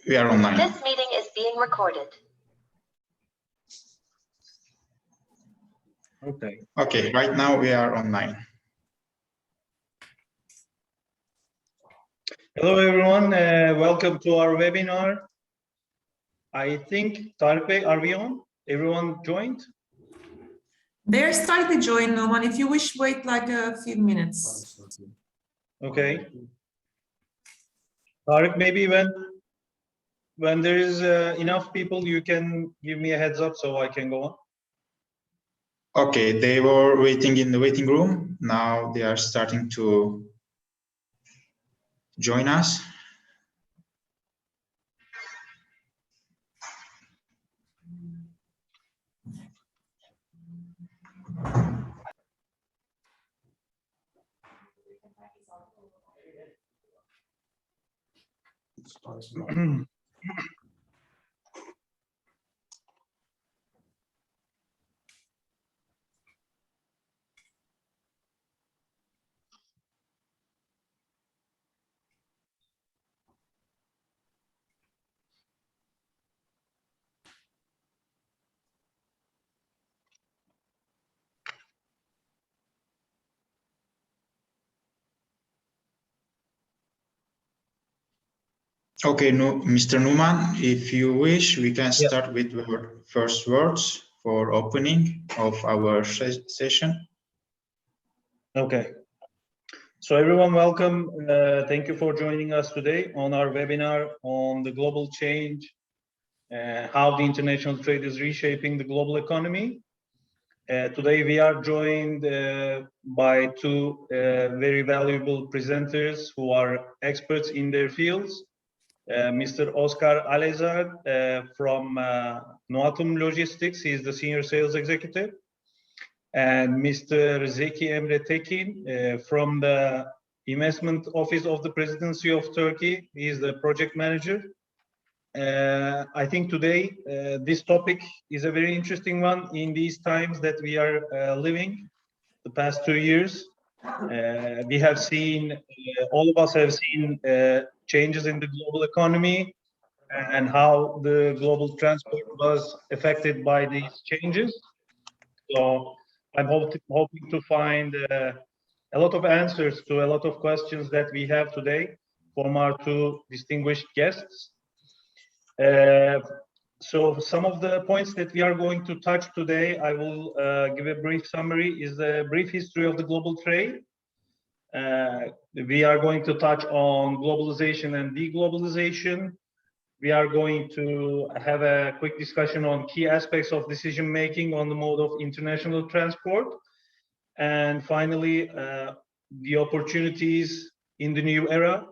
We are online. This meeting is being recorded. Okay. Okay, right now we are online. Hello, everyone. Welcome to our webinar. I think, Tarık Bey, are we on? Everyone joined? They're starting to join, Numan. If you wish, wait like a few minutes. Okay. Tarık, maybe when there is enough people, you can give me a heads up so I can go on. Okay, they were waiting in the waiting room. Now they are starting to join us. Okay, no, Mr. Numan, if you wish, we can start with your first words for opening of our session. Okay. So everyone, welcome. Thank you for joining us today on our webinar on the global change, how the international trade is reshaping the global economy. Today we are joined by two very valuable presenters who are experts in their fields. Mr. Oscar Alezar from Noatum Logistics, he is the Senior Sales Executive. And Mr. Zeki Emre Tekin from the Investment Office of the Presidency of Turkey, he is the Project Manager. I think today this topic is a very interesting one in these times that we are living, the past 2 years. We have seen, all of us have seen changes in the global economy and how the global transport was affected by these changes. So I'm hoping to find a lot of answers to a lot of questions that we have today from our two distinguished guests. So some of the points that we are going to touch today, I will give a brief summary, is the brief history of the global trade. We are going to touch on globalization and deglobalization. We are going to have a quick discussion on key aspects of decision-making on the mode of international transport. And finally, the opportunities in the new era.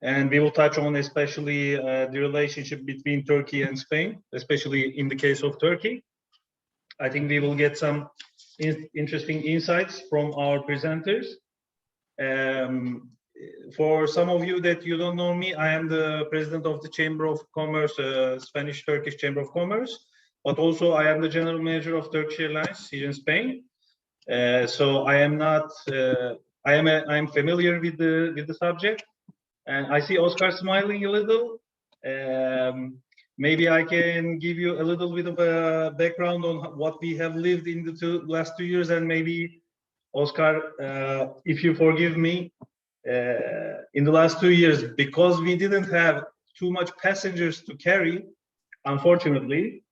And we will touch on especially the relationship between Turkey and Spain, especially in the case of Turkey. I think we will get some interesting insights from our presenters. For some of you that you don't know me, I am the president of the Chamber of Commerce, Spanish-Turkish Chamber of Commerce, but also I am the general manager of Turkish Airlines here in Spain. So I am not, I'm familiar with the subject, and I see Oscar smiling a little. Maybe I can give you a little bit of a background on what we have lived in the last 2 years, and maybe Oscar, if you forgive me, in the last 2 years, because we didn't have too much passengers to carry, unfortunately,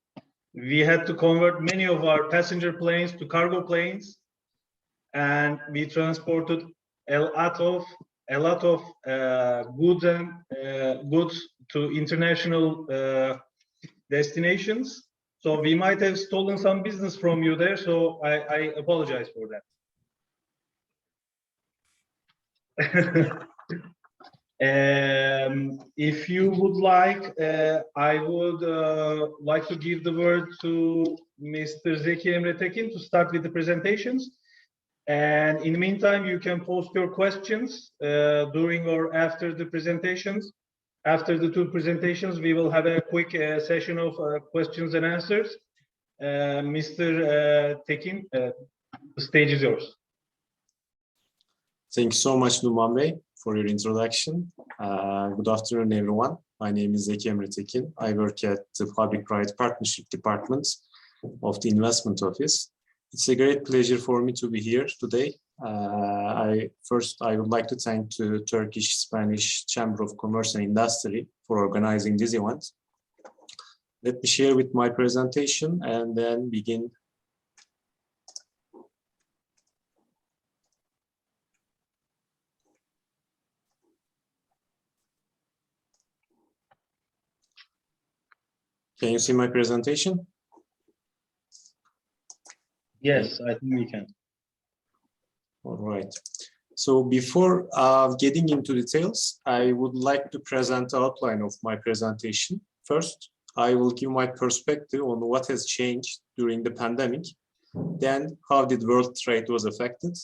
we had to convert many of our passenger planes to cargo planes, and we transported a lot of goods to international destinations. So we might have stolen some business from you there, so I apologize for that. If you would like, I would like to give the word to Mr. Zeki Emre Tekin to start with the presentations. And in the meantime, you can post your questions during or after the presentations. After the two presentations, we will have a quick session of questions and answers. Mr. Tekin, the stage is yours. Thank you so much, Numan Bey, for your introduction. Good afternoon, everyone. My name is Zeki Emre. I work at the Public Right Partnership Department of the Investment Office. It's a great pleasure for me to be here today. I would like to thank the Turkish-Spanish Chamber of Commerce and Industry for organizing this event. Let me share with my presentation and then begin. Can you see my presentation? Yes, I think we can. All right. So before getting into details, I would like to present the outline of my presentation. First, I will give my perspective on what has changed during the pandemic. Then, how did world trade was affected?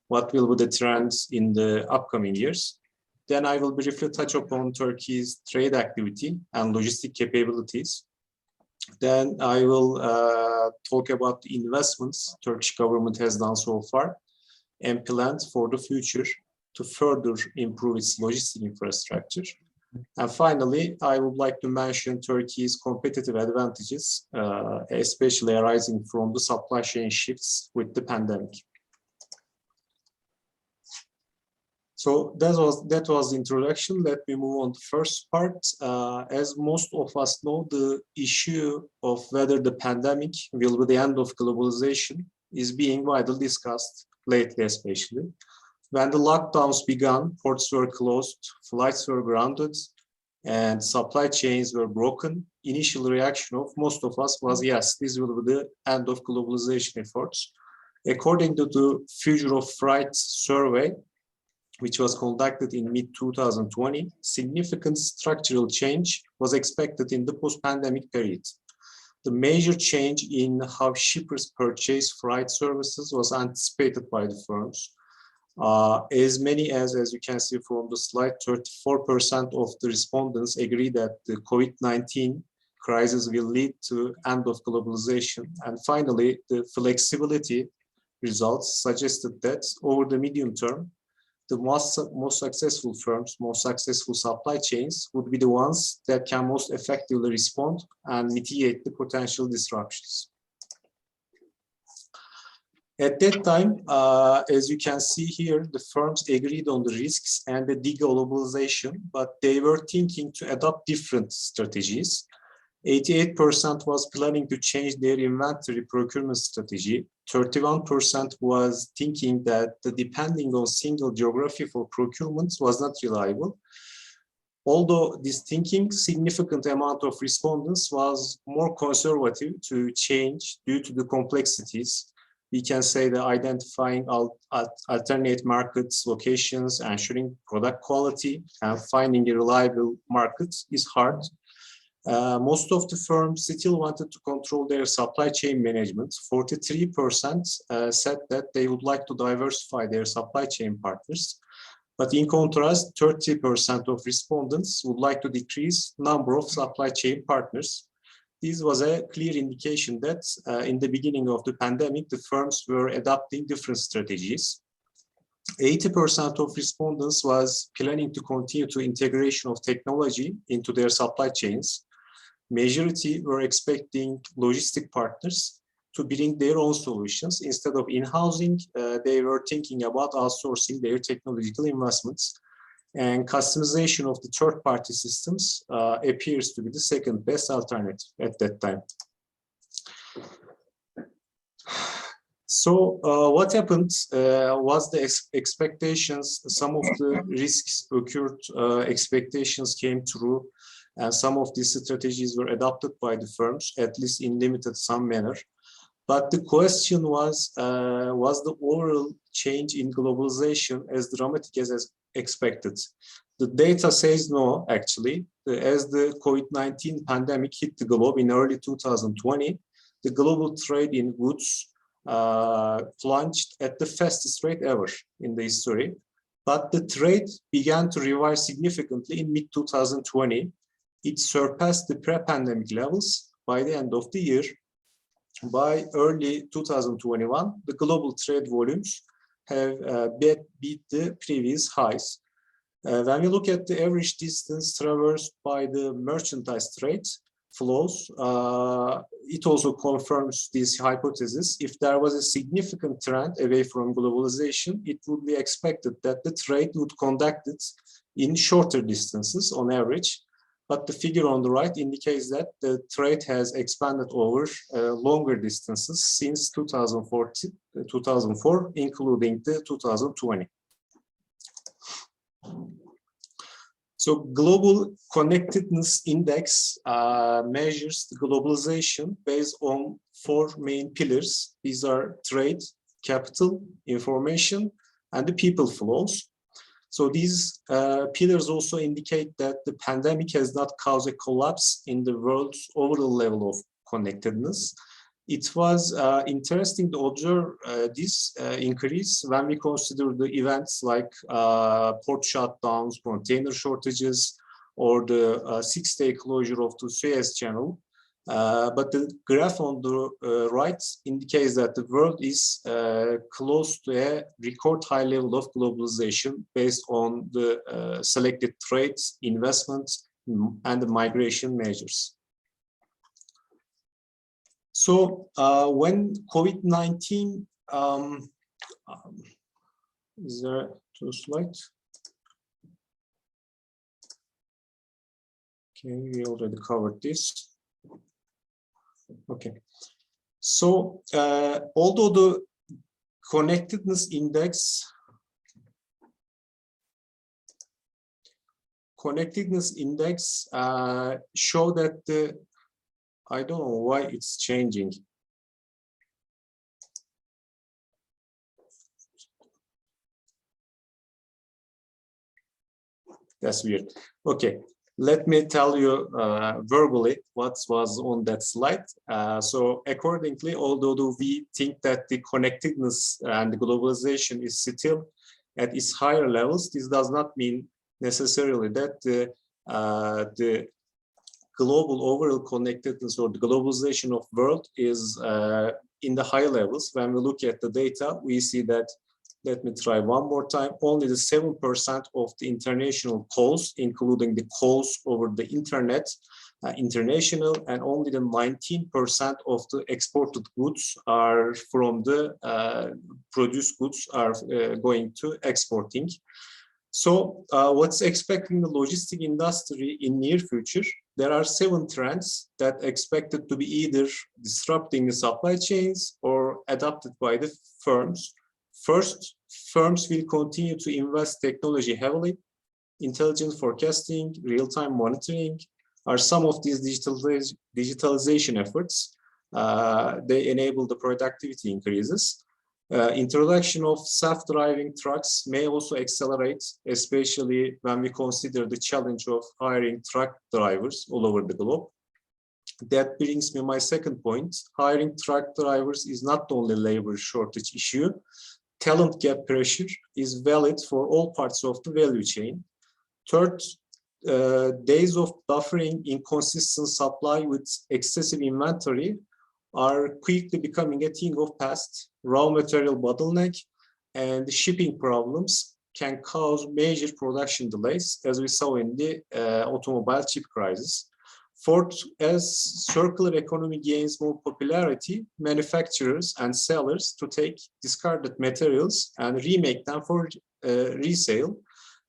What will be the trends in the upcoming years? Then I will briefly touch upon Turkey's trade activity and logistic capabilities. Then I will talk about the investments Turkish government has done so far and plans for the future to further improve its logistic infrastructure. And finally, I would like to mention Turkey's competitive advantages, especially arising from the supply chain shifts with the pandemic. So that was the introduction. Let me move on to the first part. As most of us know, the issue of whether the pandemic will be the end of globalization is being widely discussed lately, especially. When the lockdowns began, ports were closed, flights were grounded, and supply chains were broken. Initial reaction of most of us was, yes, this will be the end of globalization efforts. According to the Future of Freight survey, which was conducted in mid-2020, significant structural change was expected in the post-pandemic period. The major change in how shippers purchase freight services was anticipated by the firms. As many as you can see from the slide, 34% of the respondents agree that the COVID-19 crisis will lead to end of globalization. And finally, the flexibility results suggested that over the medium term, the most successful firms, most successful supply chains would be the ones that can most effectively respond and mitigate the potential disruptions. At that time, as you can see here, the firms agreed on the risks and the deglobalization, but they were thinking to adopt different strategies. 88% was planning to change their inventory procurement strategy. 31% was thinking that the depending on single geography for procurement was not reliable. Although this thinking, significant amount of respondents was more conservative to change due to the complexities. We can say that identifying alternate markets, locations, ensuring product quality, and finding a reliable market is hard. Most of the firms still wanted to control their supply chain management. 43% said that they would like to diversify their supply chain partners. But in contrast, 30% of respondents would like to decrease number of supply chain partners. This was a clear indication that in the beginning of the pandemic, the firms were adopting different strategies. 80% of respondents was planning to continue to integration of technology into their supply chains. Majority were expecting logistic partners to bring their own solutions. Instead of in-housing, they were thinking about outsourcing their technological investments. And customization of the third-party systems appears to be the second best alternative at that time. So what happened was the expectations, some of the risks occurred, expectations came true, and some of these strategies were adopted by the firms, at least in limited some manner. But the question was the overall change in globalization as dramatic as expected? The data says no, actually. As the COVID-19 pandemic hit the globe in early 2020, the global trade in goods plunged at the fastest rate ever in the history. But the trade began to revive significantly in mid-2020. It surpassed the pre-pandemic levels by the end of the year. By early 2021, the global trade volumes have beat the previous highs. When we look at the average distance traversed by the merchandise trade flows, it also confirms this hypothesis. If there was a significant trend away from globalization, it would be expected that the trade would conduct it in shorter distances on average. But the figure on the right indicates that the trade has expanded over longer distances since 2004, including the 2020. So Global Connectedness Index measures the globalization based on 4 main pillars. These are trade, capital, information, and the people flows. So these pillars also indicate that the pandemic has not caused a collapse in the world's overall level of connectedness. It was interesting to observe this increase when we consider the events like port shutdowns, container shortages, or the 6-day closure of the Suez Channel. But the graph on the right indicates that the world is close to a record high level of globalization based on the selected trades, investments, and the migration measures. So when COVID-19, is there 2 slides? Okay, we already covered this. Okay, so although the connectedness index show that the, I don't know why it's changing. That's weird. Okay, let me tell you verbally what was on that slide. So accordingly, although we think that the connectedness and the globalization is still at its higher levels, this does not mean necessarily that the global overall connectedness or the globalization of world is in the high levels. When we look at the data, we see that, let me try one more time, only the 7% of the international calls, including the calls over the internet, international, and only the 19% of the exported goods are from the produced goods are going to exporting. So what's expecting the logistic industry in near future? There are 7 trends that expected to be either disrupting the supply chains or adopted by the firms. First, firms will continue to invest technology heavily. Intelligent forecasting, real-time monitoring are some of these digitalization efforts. They enable the productivity increases. Introduction of self-driving trucks may also accelerate, especially when we consider the challenge of hiring truck drivers all over the globe. That brings me my second point. Hiring truck drivers is not only a labor shortage issue. Talent gap pressure is valid for all parts of the value chain. Third, days of buffering inconsistent supply with excessive inventory are quickly becoming a thing of past. Raw material bottleneck and shipping problems can cause major production delays, as we saw in the automobile chip crisis. Fourth, as circular economy gains more popularity, manufacturers and sellers to take discarded materials and remake them for resale.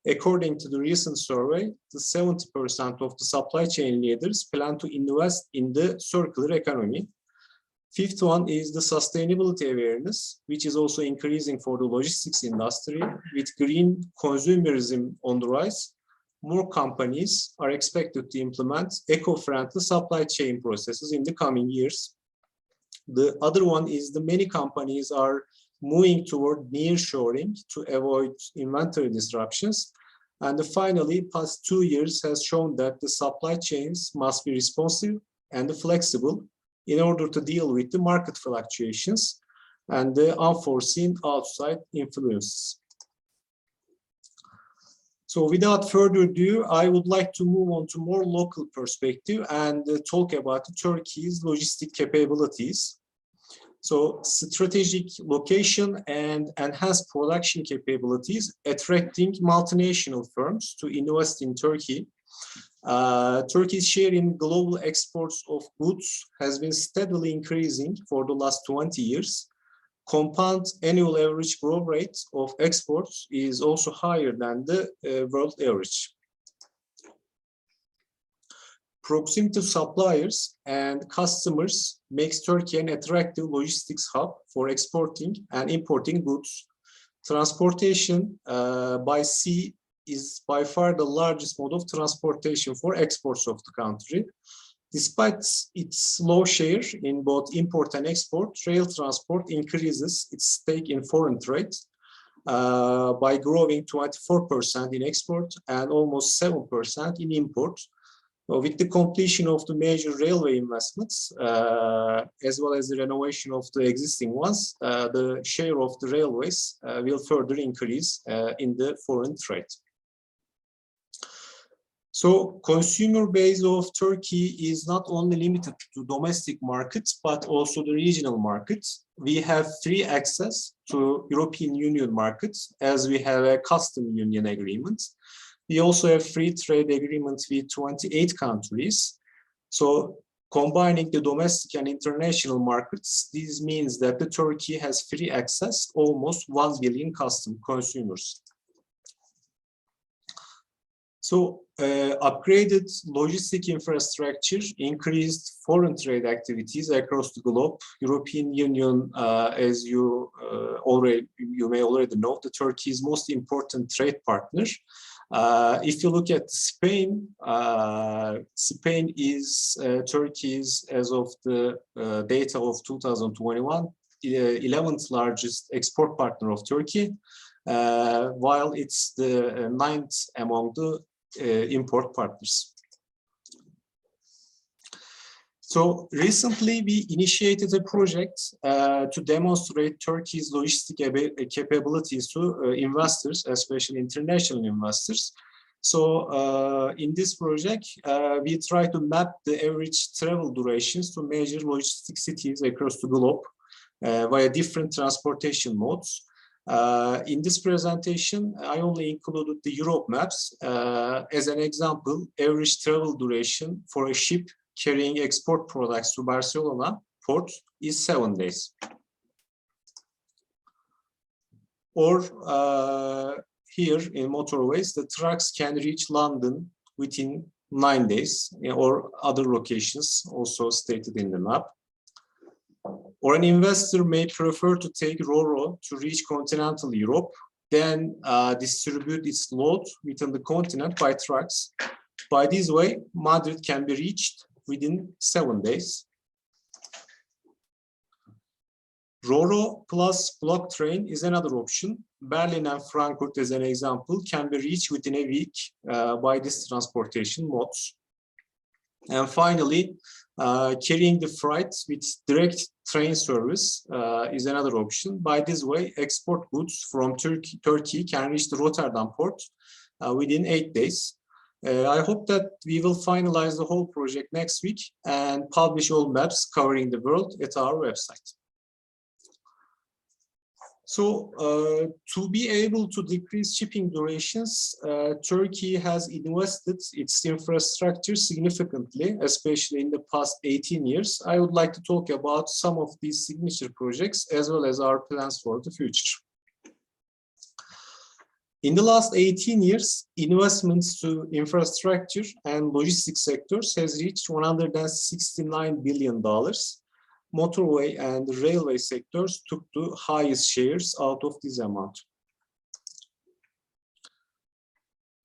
According to the recent survey, the 70% of the supply chain leaders plan to invest in the circular economy. Fifth one is the sustainability awareness, which is also increasing for the logistics industry. With green consumerism on the rise, more companies are expected to implement eco-friendly supply chain processes in the coming years. The other one is the many companies are moving toward nearshoring to avoid inventory disruptions. And finally, past 2 years has shown that the supply chains must be responsive and flexible in order to deal with the market fluctuations and the unforeseen outside influences. So without further ado, I would like to move on to more local perspective and talk about Turkey's logistic capabilities. So strategic location and enhanced production capabilities attracting multinational firms to invest in Turkey. Turkey's share in global exports of goods has been steadily increasing for the last 20 years. Compound annual average growth rate of exports is also higher than the world average. Proximity to suppliers and customers makes Turkey an attractive logistics hub for exporting and importing goods. Transportation by sea is by far the largest mode of transportation for exports of the country. Despite its low share in both import and export, rail transport increases its stake in foreign trade by growing 24% in export and almost 7% in import. With the completion of the major railway investments, as well as the renovation of the existing ones, the share of the railways will further increase in the foreign trade. So consumer base of Turkey is not only limited to domestic markets, but also the regional markets. We have free access to European Union markets as we have a custom union agreement. We also have free trade agreements with 28 countries. So combining the domestic and international markets, this means that the Turkey has free access almost 1 billion custom consumers. So upgraded logistic infrastructure increased foreign trade activities across the globe. European Union, as you may already know, the Turkey's most important trade partner. If you look at Spain, Spain is Turkey's, as of the data of 2021, 11th largest export partner of Turkey, while it's the 9th among the import partners. So recently we initiated a project to demonstrate Turkey's logistic capabilities to investors, especially international investors. So in this project, we try to map the average travel durations to major logistic cities across the globe via different transportation modes. In this presentation, I only included the Europe maps. As an example, average travel duration for a ship carrying export products to Barcelona port is 7 days. Or here in motorways, the trucks can reach London within 9 days, or other locations also stated in the map. Or an investor may prefer to take Ro-Ro to reach continental Europe, then distribute its load within the continent by trucks. By this way, Madrid can be reached within 7 days. Ro-Ro plus block train is another option. Berlin and Frankfurt, as an example, can be reached within a week by this transportation modes. And finally, carrying the freight with direct train service is another option. By this way, export goods from Turkey can reach the Rotterdam port within 8 days. I hope that we will finalize the whole project next week and publish all maps covering the world at our website. So to be able to decrease shipping durations, Turkey has invested its infrastructure significantly, especially in the past 18 years. I would like to talk about some of these signature projects as well as our plans for the future. In the last 18 years, investments to infrastructure and logistics sectors has reached $169 billion. Motorway and railway sectors took the highest shares out of this amount.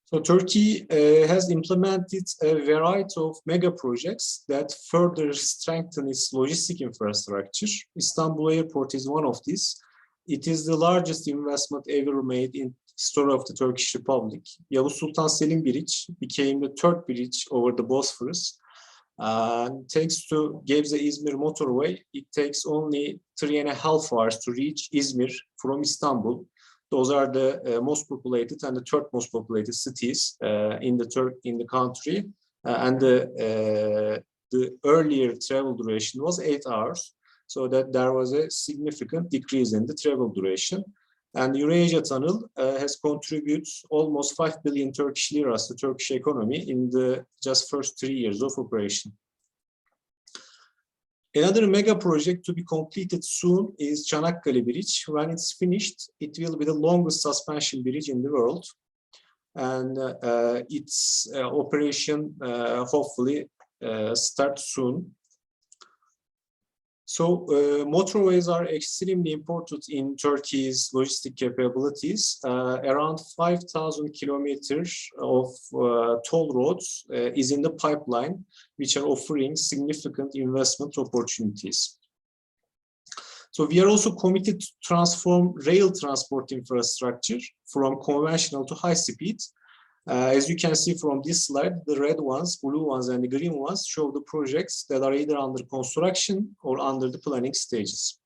So Turkey has implemented a variety of mega projects that further strengthen its logistic infrastructure. Istanbul Airport is one of these. It is the largest investment ever made in history of the Turkish Republic. Yavuz Sultan Selim Bridge became the third bridge over the Bosphorus. Thanks to Gebze-İzmir motorway, it takes only 3.5 hours to reach Izmir from Istanbul. Those are the most populated and the third most populated cities in the country. And the earlier travel duration was 8 hours. so that there was a significant decrease in the travel duration. And Eurasia Tunnel has contributed almost 5 billion Turkish liras to Turkish economy in the just first 3 years of operation. Another mega project to be completed soon is Çanakkale Bridge. When it's finished, it will be the longest suspension bridge in the world. And its operation hopefully starts soon. So motorways are extremely important in Turkey's logistic capabilities. Around 5,000 kilometers of toll roads is in the pipeline, which are offering significant investment opportunities. So we are also committed to transform rail transport infrastructure from conventional to high speed. As you can see from this slide, the red ones, blue ones, and the green ones show the projects that are either under construction or under the planning stages.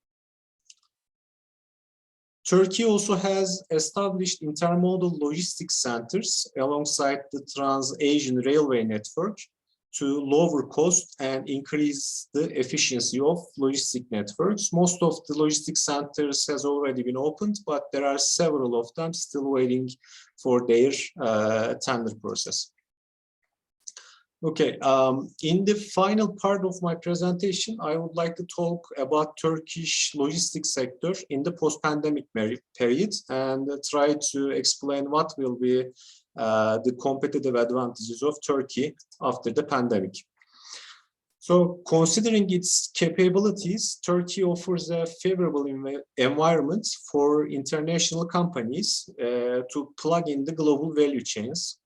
Turkey also has established intermodal logistics centers alongside the Trans-Asian Railway network to lower cost and increase the efficiency of logistic networks. Most of the logistics centers has already been opened, but there are several of them still waiting for their tender process. Okay, in the final part of my presentation, I would like to talk about Turkish logistics sector in the post-pandemic period and try to explain what will be the competitive advantages of Turkey after the pandemic. So considering its capabilities, Turkey offers a favorable environment for international companies to plug in the global value chains.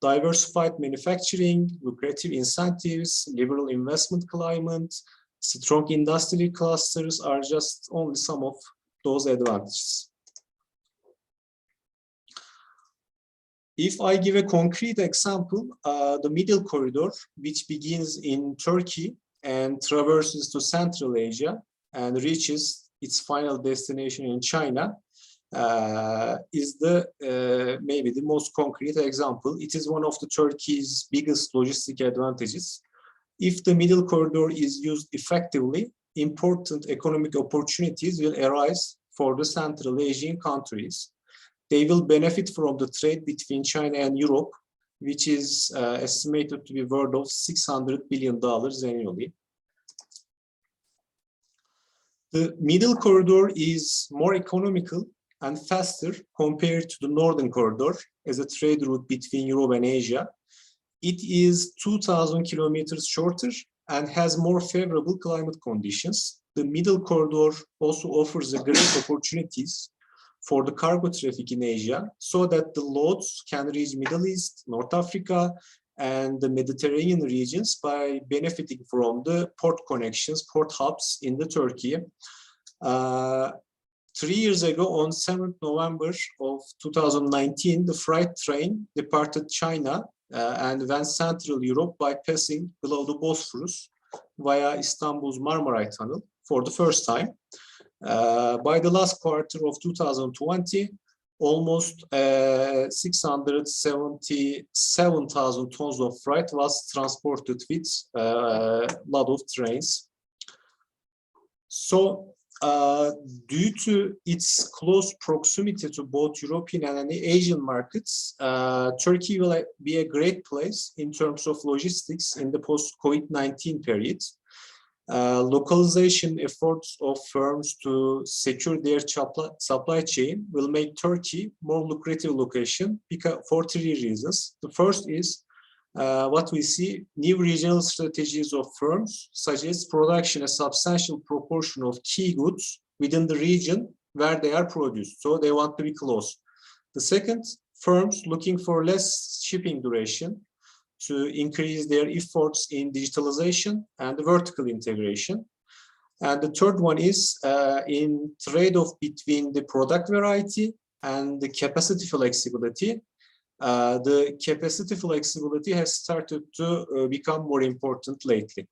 Diversified manufacturing, lucrative incentives, liberal investment climate, strong industry clusters are just only some of those advantages. If I give a concrete example, the middle corridor, which begins in Turkey and traverses to Central Asia and reaches its final destination in China, is maybe the most concrete example. It is one of the Turkey's biggest logistic advantages. If the middle corridor is used effectively, important economic opportunities will arise for the Central Asian countries. They will benefit from the trade between China and Europe, which is estimated to be worth of $600 billion annually. The middle corridor is more economical and faster compared to the northern corridor as a trade route between Europe and Asia. It is 2,000 kilometers shorter and has more favorable climate conditions. The middle corridor also offers great opportunities for the cargo traffic in Asia, so that the loads can reach Middle East, North Africa, and the Mediterranean regions by benefiting from the port connections, port hubs in the Turkey. 3 years ago, on 7th November of 2019, the freight train departed China and went Central Europe by passing below the Bosphorus via Istanbul's Marmaray Tunnel for the first time. By the last quarter of 2020, almost 677,000 tons of freight was transported with a lot of trains. So, due to its close proximity to both European and Asian markets, Turkey will be a great place in terms of logistics in the post-COVID-19 period. Localization efforts of firms to secure their supply chain will make Turkey more lucrative location for 3 reasons. The first is what we see, new regional strategies of firms suggest production a substantial proportion of key goods within the region where they are produced, so they want to be close. The second, firms looking for less shipping duration to increase their efforts in digitalization and vertical integration. And the third one is in trade-off between the product variety and the capacity flexibility. The capacity flexibility has started to become more important lately.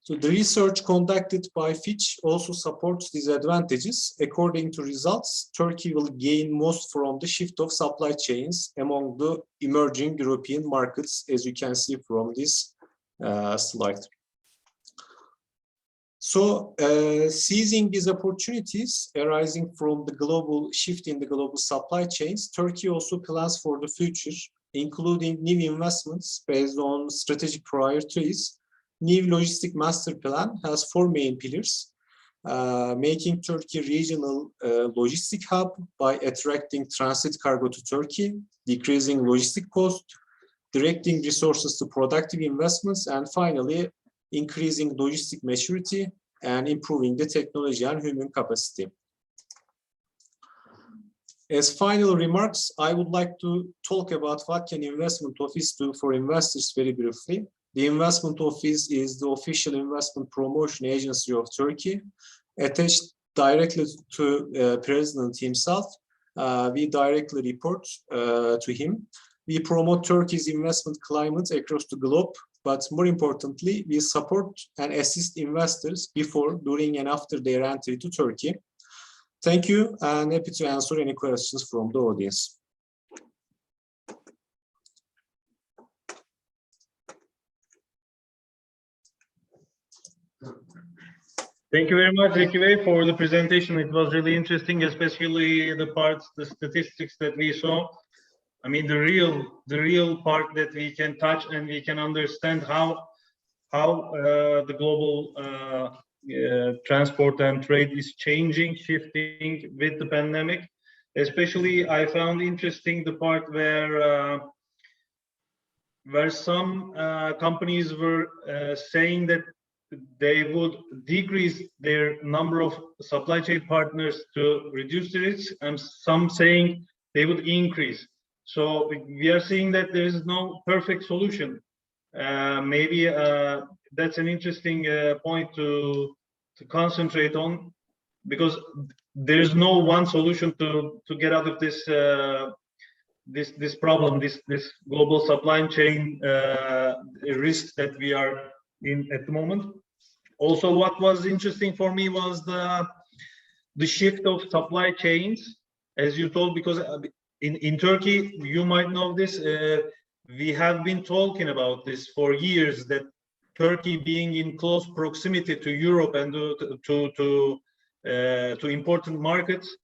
So the research conducted by Fitch also supports these advantages. According to results, Turkey will gain most from the shift of supply chains among the emerging European markets, as you can see from this slide. So seizing these opportunities arising from the global shift in the global supply chains, Turkey also plans for the future, including new investments based on strategic priorities. New logistic master plan has 4 main pillars, making Turkey regional logistic hub by attracting transit cargo to Turkey, decreasing logistic cost, directing resources to productive investments, and finally, increasing logistic maturity and improving the technology and human capacity. As final remarks, I would like to talk about what can investment office do for investors very briefly. The investment office is the official investment promotion agency of Turkey, attached directly to President himself. We directly report to him. We promote Turkey's investment climate across the globe, but more importantly, we support and assist investors before, during, and after their entry to Turkey. Thank you, and happy to answer any questions from the audience. Thank you very much, Zeki, for the presentation. It was really interesting, especially the parts, the statistics that we saw. I mean, the real part that we can touch and we can understand how the global transport and trade is changing, shifting with the pandemic. Especially, I found interesting the part where some companies were saying that they would decrease their number of supply chain partners to reduce the risk, and some saying they would increase. So we are seeing that there is no perfect solution. Maybe that's an interesting point to concentrate on, because there is no one solution to get out of this this problem, this global supply chain risk that we are in at the moment. Also, what was interesting for me was the shift of supply chains, as you told, because in Turkey, you might know this, we have been talking about this for years, that Turkey being in close proximity to Europe and to important markets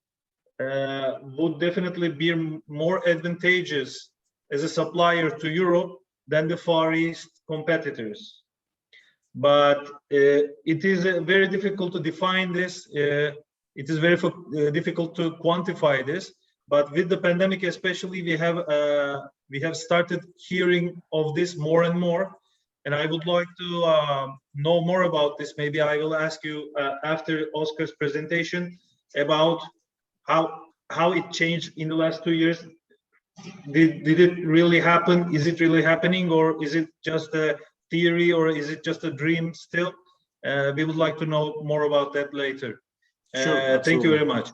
would definitely be more advantageous as a supplier to Europe than the Far East competitors. But it is very difficult to define this. It is very difficult to quantify this. But with the pandemic, especially, we have started hearing of this more and more. And I would like to know more about this. Maybe I will ask you after Oscar's presentation about how it changed in the last 2 years. Did it really happen? Is it really happening, or is it just a theory, or is it just a dream still? We would like to know more about that later. Sure, thank you very much.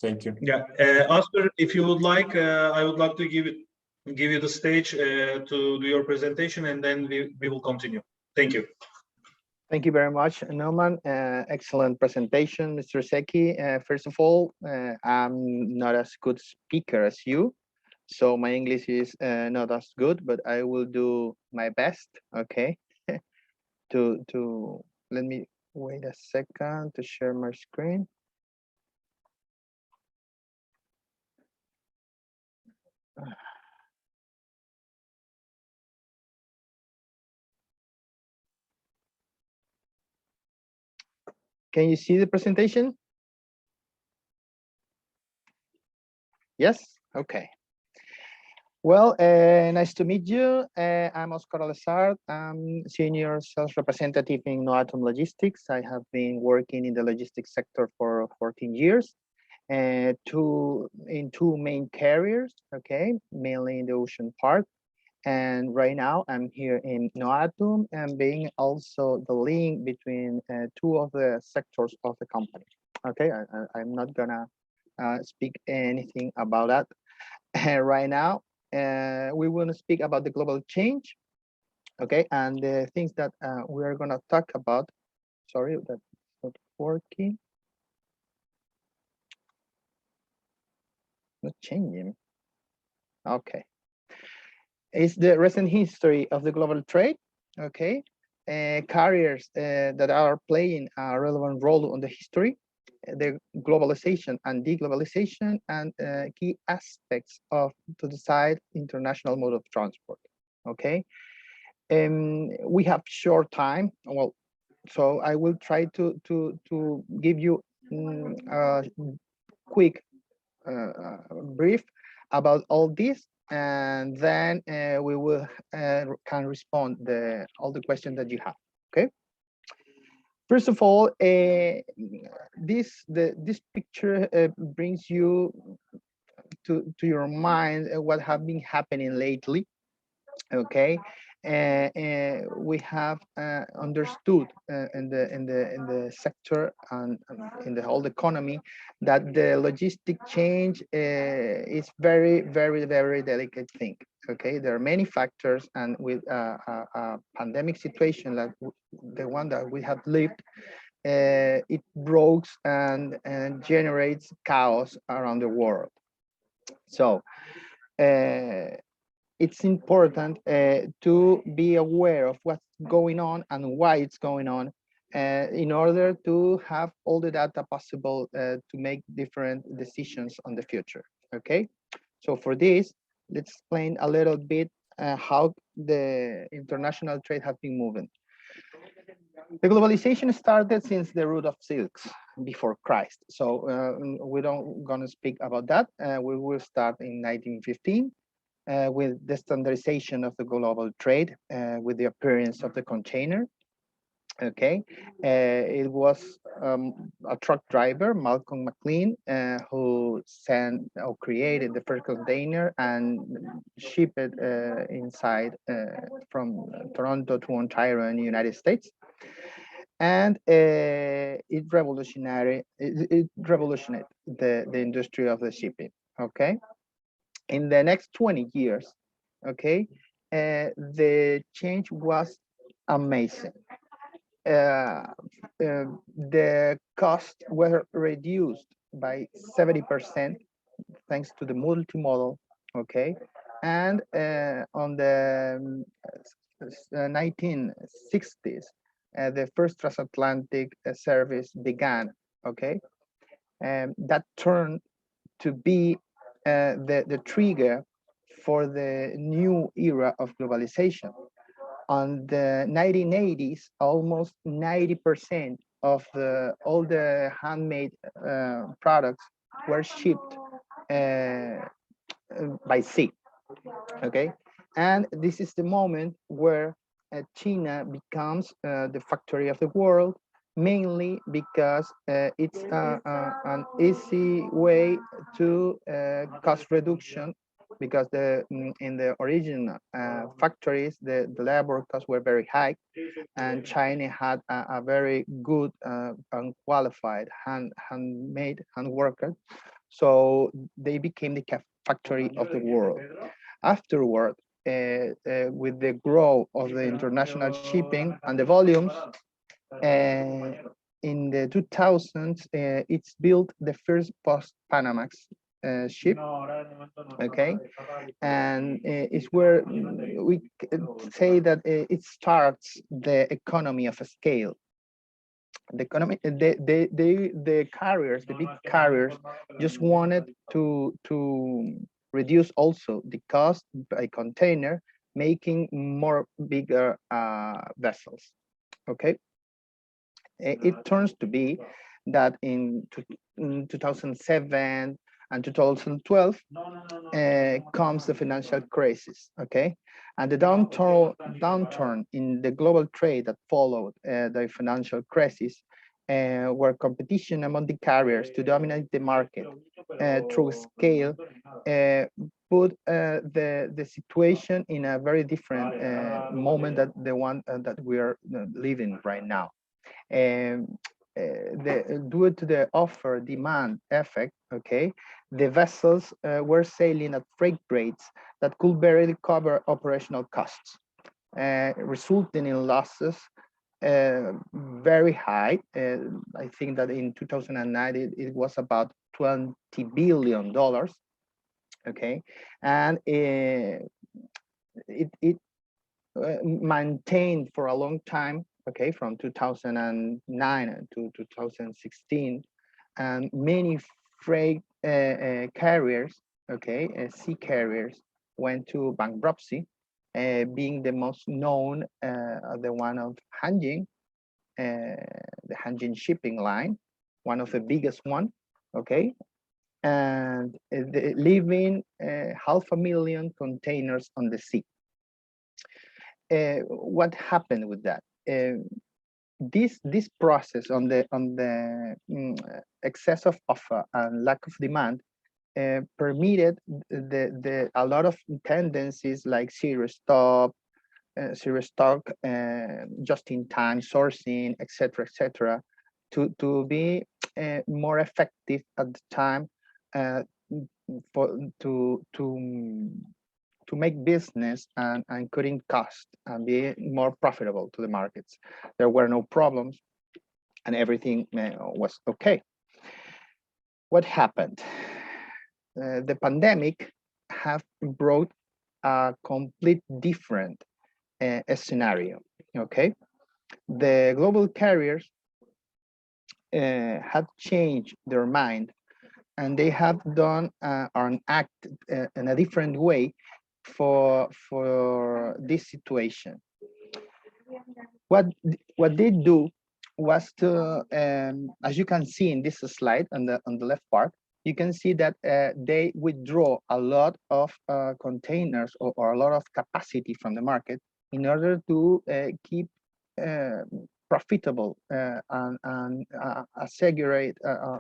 Thank you. Yeah, Oscar, if you would like, I would like to give you the stage to do your presentation, and then we will continue. Thank you. Thank you very much, Numan. Excellent presentation, Mr. Zeki. First of all, I'm not as good speaker as you, so my English is not as good, but I will do my best. Okay. to let me wait a second to share my screen. Can you see the presentation? Yes? Okay. Well, nice to meet you. I'm Oscar Alessard. I'm Senior Sales Representative in Noatum Logistics. I have been working in the logistics sector for 14 years. In two main carriers, okay, mainly in the ocean part. And right now I'm here in Noatum and being also the link between two of the sectors of the company. Okay, I'm not gonna speak anything about that right now. We want to speak about the global change, okay, and the things that we are gonna talk about. Sorry, that's not working. Not changing. Okay. It's the recent history of the global trade. Okay. carriers that are playing a relevant role on the history, the globalization and deglobalization, and key aspects of to decide international mode of transport. Okay, we have short time. Well, so I will try to give you a quick brief about all this, and then we will can respond all the questions that you have. Okay. First of all, this picture brings you to your mind what have been happening lately. Okay, we have understood in the sector and in the whole economy that the logistic change is very delicate thing. Okay, there are many factors, and with a pandemic situation like the one that we have lived, it breaks and generates chaos around the world. So it's important to be aware of what's going on and why it's going on in order to have all the data possible to make different decisions on the future. Okay, so for this, let's explain a little bit how the international trade has been moving. The globalization started since the root of silks before Christ. So we don't gonna speak about that. We will start in 1915 with the standardization of the global trade, with the appearance of the container. Okay, it was a truck driver, Malcolm McLean, who created the first container and shipped it inside from Toronto to Ontario in the United States. And it revolutionized the industry of the shipping. Okay, in the next 20 years, okay, the change was amazing. The costs were reduced by 70% thanks to the multimodal. Okay, and on the 1960s, the first transatlantic service began. Okay, and that turned to be the trigger for the new era of globalization. On the 1980s, almost 90% of all the handmade products were shipped by sea. Okay, and this is the moment where China becomes the factory of the world, mainly because it's an easy way to cost reduction, because in the original factories, the labor costs were very high, and China had a very good and qualified handmade worker, so they became the factory of the world. Afterward, with the growth of the international shipping and the volumes, in the 2000s, it's built the first post-Panamax ship. Okay, and it's where we say that it starts the economy of a scale. The economy, the carriers, the big carriers, just wanted to reduce also the cost by container, making more bigger vessels. Okay, it turns to be that in 2007 and 2012 comes the financial crisis. Okay, and the downturn in the global trade that followed the financial crisis, where competition among the carriers to dominate the market through scale put the situation in a very different moment than the one that we are living right now. Due to the offer demand effect, okay, the vessels were sailing at freight rates that could barely cover operational costs, resulting in losses very high. I think that in 2009 it was about $20 billion. Okay, and it maintained for a long time, okay, from 2009 to 2016, and many freight carriers, okay, sea carriers went to bankruptcy, being the most known, the one of Hanjin, the Hanjin shipping line, one of the biggest one, okay, and leaving 500,000 containers on the sea. What happened with that? This process on the excess of offer and lack of demand permitted a lot of tendencies like zero stock, just-in-time sourcing, etc., to be more effective at the time to make business and cutting costs and be more profitable to the markets. There were no problems and everything was okay. What happened? The pandemic have brought a complete different scenario, okay? The global carriers have changed their mind, and they have done or acted in a different way for this situation. What they do was to, as you can see in this slide on the left part, you can see that they withdraw a lot of containers or a lot of capacity from the market in order to keep profitable and assegurate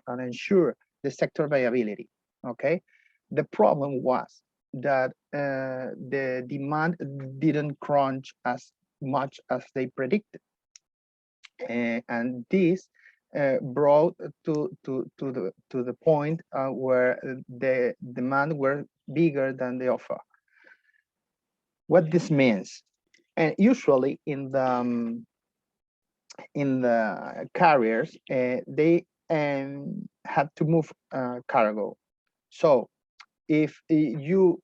and ensure the sector viability. Okay, the problem was that the demand didn't crunch as much as they predicted, and this brought to the point where the demand were bigger than the offer. What this means, and usually in the carriers, they have to move cargo. So if you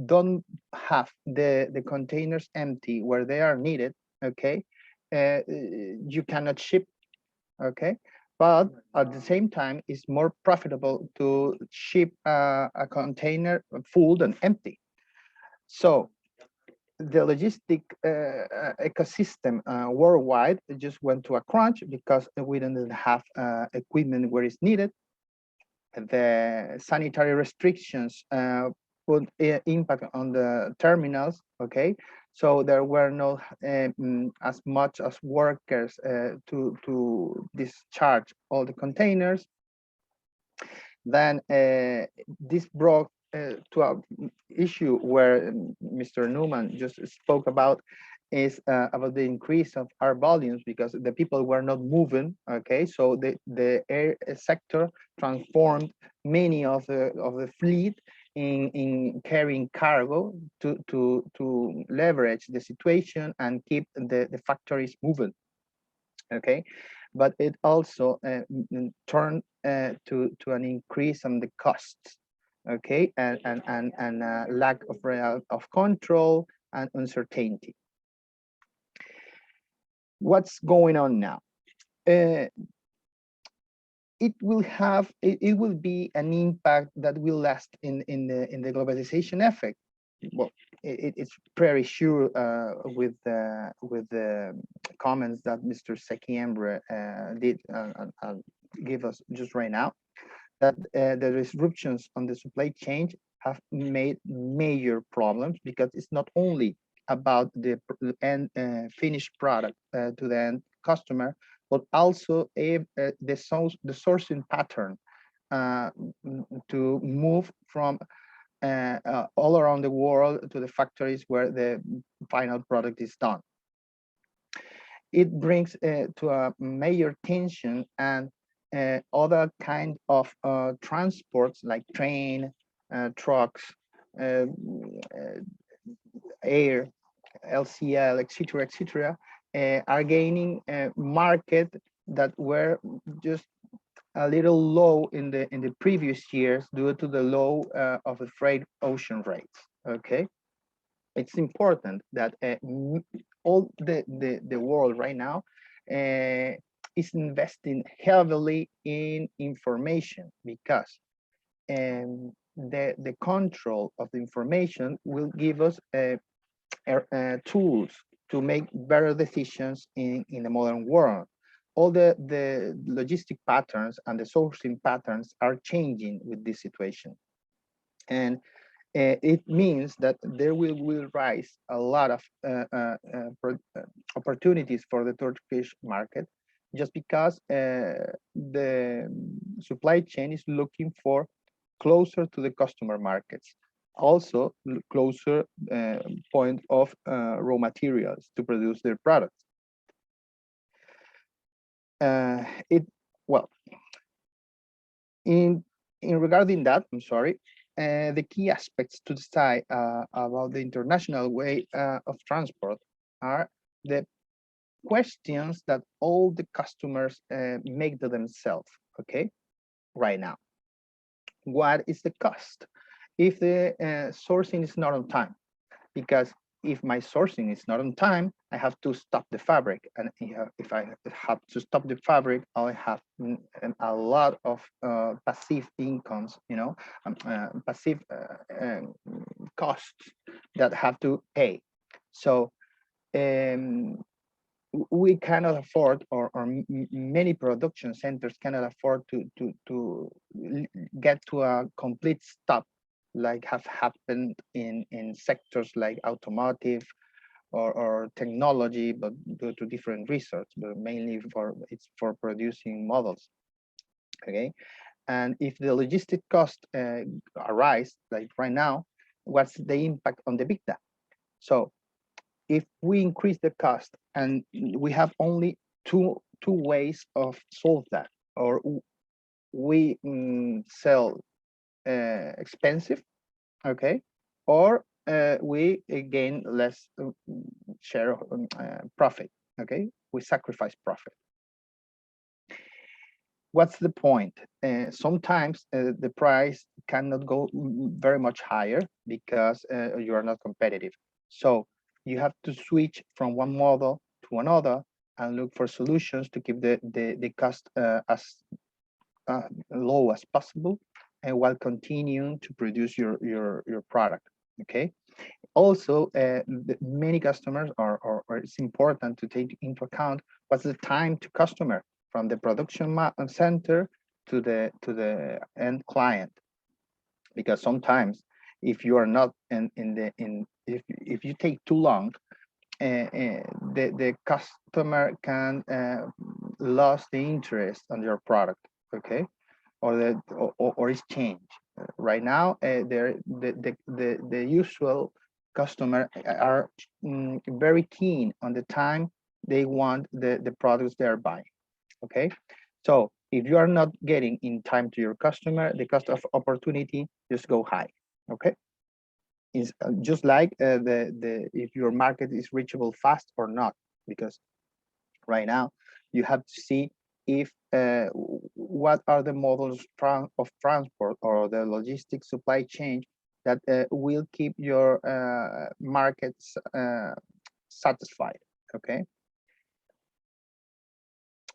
don't have the containers empty where they are needed, okay, you cannot ship, okay, but at the same time it's more profitable to ship a container full than empty. So the logistic ecosystem worldwide just went to a crunch because we didn't have equipment where it's needed. The sanitary restrictions put impact on the terminals, okay? So there were not as much as workers to discharge all the containers. Then this brought to an issue where Mr. Numan just spoke about, is about the increase of our volumes because the people were not moving. Okay, so the air sector transformed many of the fleet in carrying cargo to leverage the situation and keep the factories moving. Okay, but it also turned to an increase on the costs. Okay, and lack of control and uncertainty. What's going on now? It will be an impact that will last in the globalization effect. Well, it's pretty sure with the comments that Mr. Zeki Emre did give us just right now, that the disruptions on the supply chain have made major problems because it's not only about the end finished product to the end customer, but also the sourcing pattern to move from all around the world to the factories where the final product is done. It brings to a major tension and other kind of transports like train, trucks, air, LCL, etc., are gaining a market that were just a little low in the previous years due to the low of the freight ocean rates. Okay, it's important that all the world right now is investing heavily in information, because the control of the information will give us tools to make better decisions in the modern world. All the logistic patterns and the sourcing patterns are changing with this situation. And it means that there will rise a lot of opportunities for the Turkish market, just because the supply chain is looking for closer to the customer markets, also closer point of raw materials to produce their products. In regarding that, I'm sorry, the key aspects to decide about the international way of transport are the questions that all the customers make to themselves, okay, right now. What is the cost if the sourcing is not on time? Because if my sourcing is not on time, I have to stop the fabric, and if I have to stop the fabric, I have a lot of passive incomes, you know, passive costs that have to pay. So we cannot afford, or many production centers cannot afford to get to a complete stop, like have happened in sectors like automotive or technology, but due to different research, but mainly it's for producing models. Okay, and if the logistic cost arise, like right now, what's the impact on the EBITDA? So if we increase the cost, and we have only two ways of solve that, or we sell expensive, okay, or we gain less share of profit, okay, we sacrifice profit. What's the point? Sometimes the price cannot go very much higher because you are not competitive. So you have to switch from one model to another and look for solutions to keep the cost as low as possible, and while continuing to produce your product. Okay. Also, many customers or it's important to take into account what's the time to customer from the production center to the end client, because sometimes if you are not if you take too long, the customer can lose the interest on your product, okay, or is changed. Right now, the usual customer are very keen on the time they want the products they're buying. Okay, so if you are not getting in time to your customer, the cost of opportunity just go high. Okay, it's just like if your market is reachable fast or not, because right now you have to see if what are the models of transport or the logistics supply chain that will keep your markets satisfied. Okay,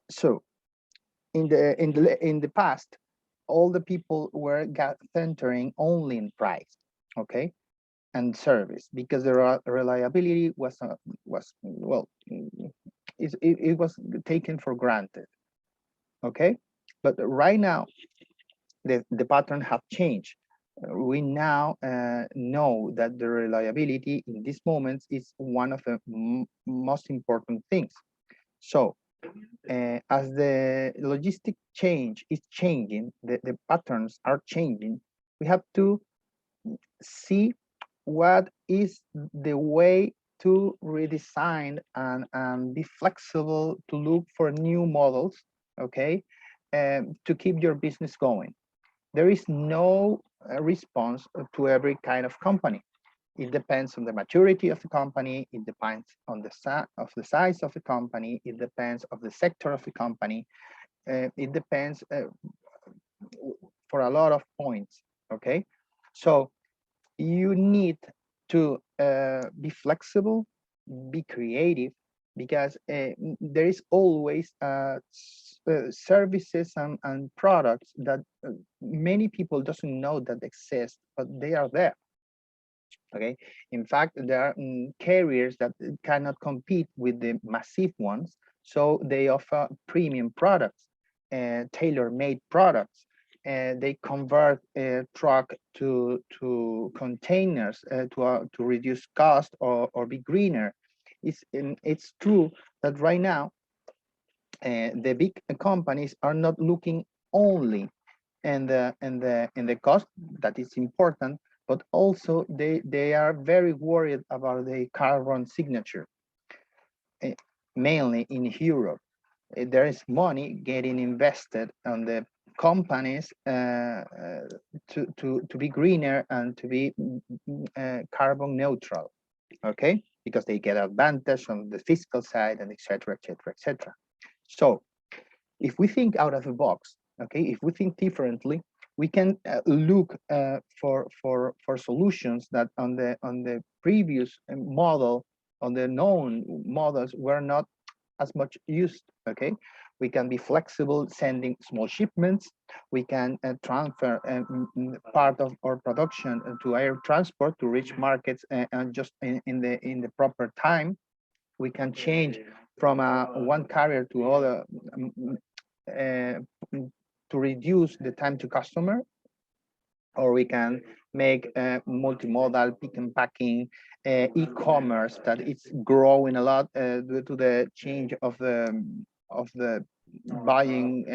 so in the past, all the people were centering only in price, okay, and service, because the reliability was well, it was taken for granted. Okay, but right now the pattern have changed. We now know that the reliability in these moments is one of the most important things. So as the logistic change is changing, the patterns are changing, we have to see what is the way to redesign and be flexible, to look for new models, okay, to keep your business going. There is no response to every kind of company. It depends on the maturity of the company. It depends on the size of the company. It depends on the sector of the company. It depends for a lot of points. Okay, so you need to be flexible, be creative, because there is always services and products that many people doesn't know that exist, but they are there. Okay, in fact, there are carriers that cannot compete with the massive ones, so they offer premium products, tailor-made products. They convert a truck to containers to reduce cost or be greener. It's true that right now the big companies are not looking only in the cost, that is important, but also they are very worried about the carbon signature, mainly in Europe. There is money getting invested on the companies to be greener and to be carbon neutral, okay? Because they get advantage on the fiscal side and etc., etc., etc. So if we think out of the box, okay, if we think differently, we can look for solutions that on the previous model, on the known models, were not as much used. Okay, we can be flexible, sending small shipments. We can transfer part of our production to air transport to reach markets and just in the proper time. We can change from one carrier to other to reduce the time to customer, or we can make multimodal pick and packing, e-commerce that it's growing a lot due to the change of the buying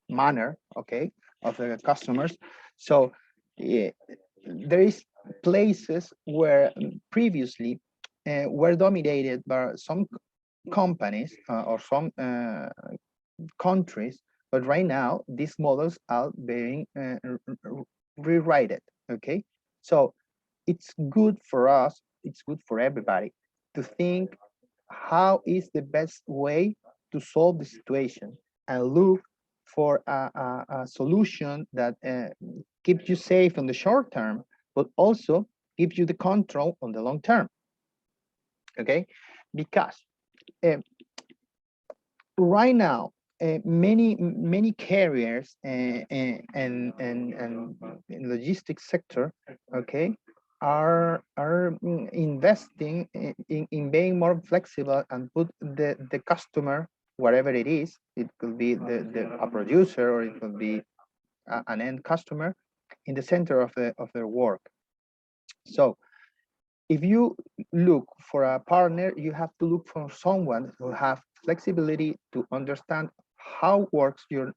manner, okay, of the customers. So there is places where previously were dominated by some companies or some countries, but right now these models are being rewritten. Okay, so it's good for us, it's good for everybody to think how is the best way to solve the situation and look for a solution that keeps you safe on the short term, but also gives you the control on the long term. Okay, because right now many carriers and in logistics sector, okay, are investing in being more flexible and put the customer, whatever it is, it could be a producer or it could be an end customer, in the center of their work. So if you look for a partner, you have to look for someone who have flexibility to understand how works your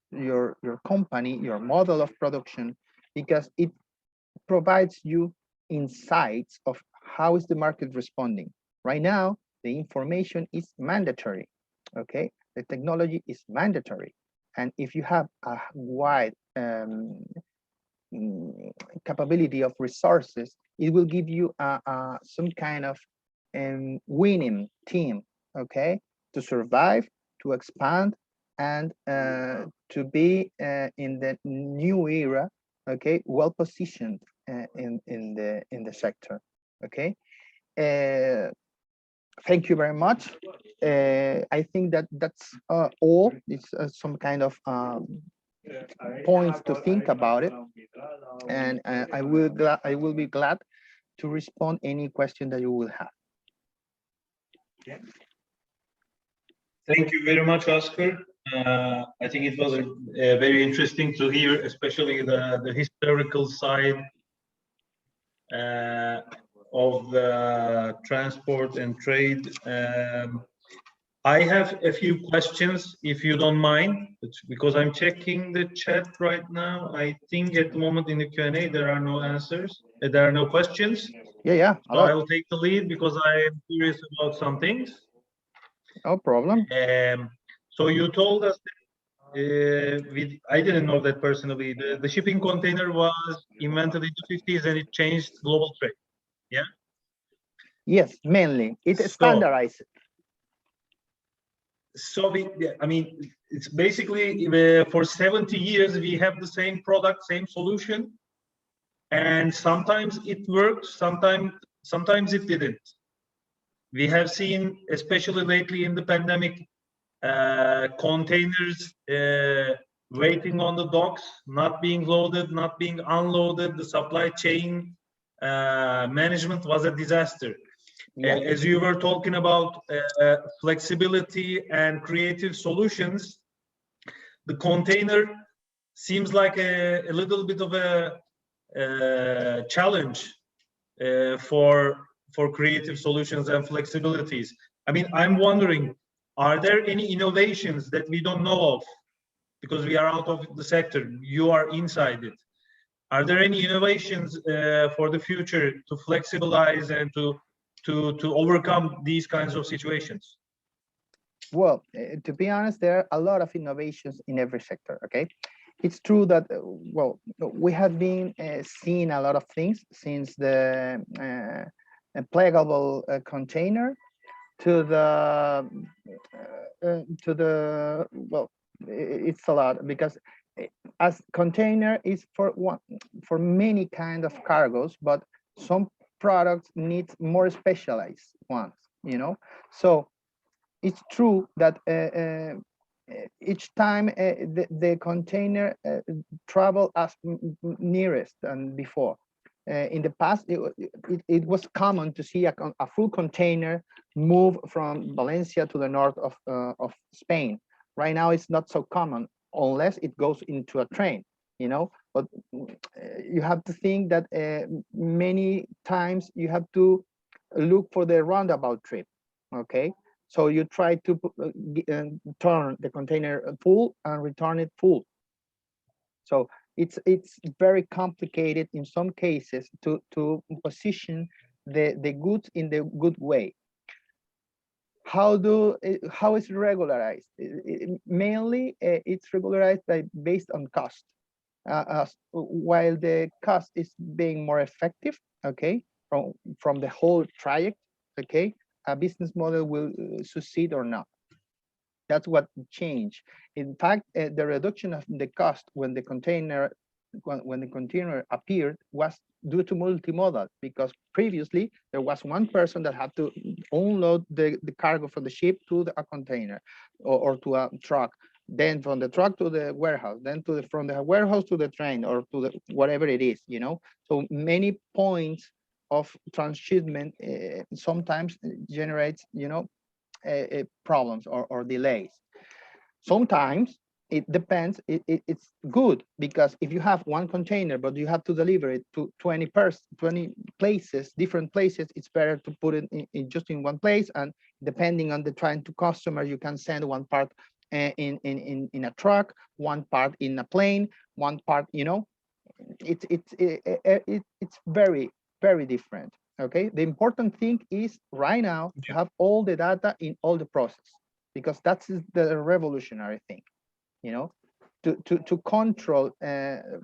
company, your model of production, because it provides you insights of how is the market responding. Right now, the information is mandatory, okay? The technology is mandatory. And if you have a wide capability of resources, it will give you some kind of winning team, okay, to survive, to expand, and to be in the new era, okay, well positioned in the sector, okay. Thank you very much. I think that's all. It's some kind of points to think about it, and I will be glad to respond any question that you will have. Thank you very much, Oscar. I think it was very interesting to hear, especially the historical side of the transport and trade. I have a few questions, if you don't mind, because I'm checking the chat right now. I think at the moment in the Q&A there are no answers. There are no questions. Yeah. So I will take the lead because I am curious about some things. No problem. So you told us that, I didn't know that personally. The shipping container was invented in the 50s and it changed global trade. Yeah. Yes, mainly it standardized. So I mean, it's basically for 70 years we have the same product, same solution. and sometimes it worked, sometimes it didn't. We have seen, especially lately in the pandemic, containers waiting on the docks, not being loaded, not being unloaded. The supply chain management was a disaster. Yeah. As you were talking about flexibility and creative solutions, the container seems like a little bit of a challenge for creative solutions and flexibilities. I mean, I'm wondering, are there any innovations that we don't know of? Because we are out of the sector, you are inside it. Are there any innovations for the future to flexibilize and to overcome these kinds of situations? Well, to be honest, there are a lot of innovations in every sector, okay? It's true that, well, we have been seeing a lot of things since the plegable container to the, well, it's a lot, because as container is for many kind of cargos, but some products need more specialized ones, you know? So it's true that each time the container travel as nearest than before. In the past, it was common to see a full container move from Valencia to the north of Spain. Right now, it's not so common unless it goes into a train, you know. But you have to think that many times you have to look for the roundabout trip, okay? So you try to turn the container full and return it full. So it's very complicated in some cases to position the goods in the good way. How is it regularized? Mainly, it's regularized based on cost. While the cost is being more effective, okay, from the whole traject, okay, a business model will succeed or not. That's what changed. In fact, the reduction of the cost when the container appeared was due to multimodal, because previously there was one person that had to unload the cargo from the ship to a container or to a truck, then from the truck to the warehouse, then from the warehouse to the train or to the whatever it is, you know. So many points of transshipment sometimes generates, you know, problems or delays. Sometimes it depends. It's good, because if you have one container but you have to deliver it to 20 places, different places, it's better to put it in just in one place. And depending on the trying to customer, you can send one part in a truck, one part in a plane, one part, you know. It's very, very different. Okay, the important thing is right now to have all the data in all the process, because that's the revolutionary thing, you know, to control